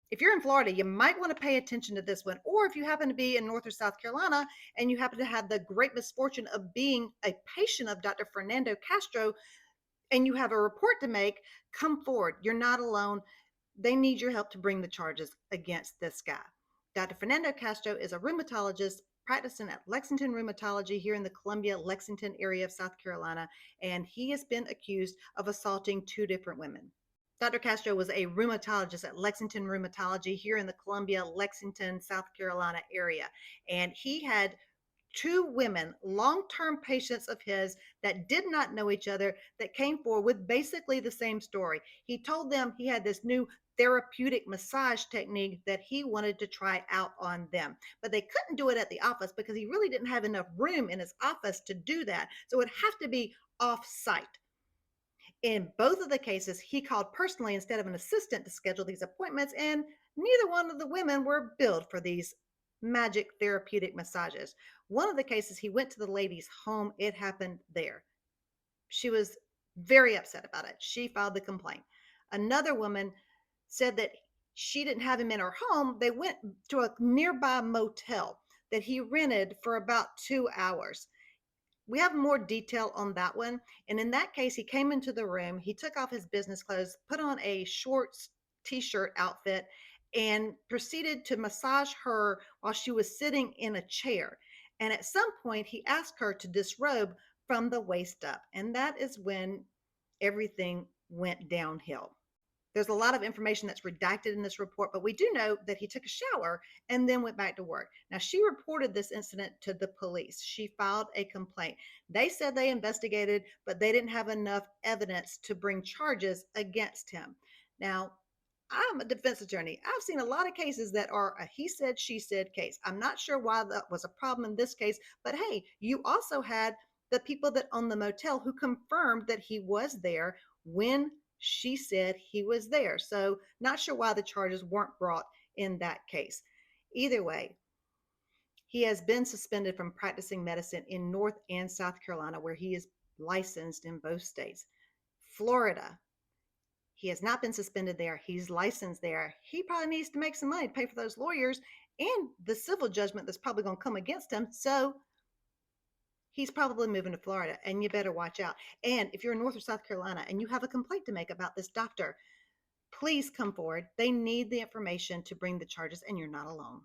If you're in Florida, you might want to pay attention to this one. Or if you happen to be in North or South Carolina and you happen to have the great misfortune of being a patient of Dr. Fernando Castro and you have a report to make, come forward. You're not alone. They need your help to bring the charges against this guy. Dr. Fernando Castro is a rheumatologist practicing at Lexington Rheumatology here in the Columbia, Lexington area of South Carolina, and he has been accused of assaulting two different women. Dr. Castro was a rheumatologist at Lexington Rheumatology here in the Columbia, Lexington, South Carolina area. And he had two women, long term patients of his that did not know each other, that came forward with basically the same story. He told them he had this new therapeutic massage technique that he wanted to try out on them, but they couldn't do it at the office because he really didn't have enough room in his office to do that. So it would have to be off site. In both of the cases, he called personally instead of an assistant to schedule these appointments, and neither one of the women were billed for these magic therapeutic massages. One of the cases, he went to the lady's home. It happened there. She was very upset about it. She filed the complaint. Another woman said that she didn't have him in her home. They went to a nearby motel that he rented for about 2 hours. We have more detail on that one. And in that case, he came into the room, he took off his business clothes, put on a shorts t-shirt outfit, and proceeded to massage her while she was sitting in a chair. And at some point, he asked her to disrobe from the waist up. And that is when everything went downhill. There's a lot of information that's redacted in this report, but we do know that he took a shower and then went back to work. Now, she reported this incident to the police. She filed a complaint. They said they investigated, but they didn't have enough evidence to bring charges against him. Now, I'm a defense attorney. I've seen a lot of cases that are a he said, she said case. I'm not sure why that was a problem in this case, but hey, you also had the people that own the motel who confirmed that he was there when she said he was there. So, not sure why the charges weren't brought in that case. Either way, he has been suspended from practicing medicine in North and South Carolina, where he is licensed in both states. Florida, he has not been suspended there. He's licensed there. He probably needs to make some money to pay for those lawyers and the civil judgment that's probably going to come against him. So he's probably moving to Florida, and you better watch out. And if you're in North or South Carolina and you have a complaint to make about this doctor, please come forward. They need the information to bring the charges, and you're not alone.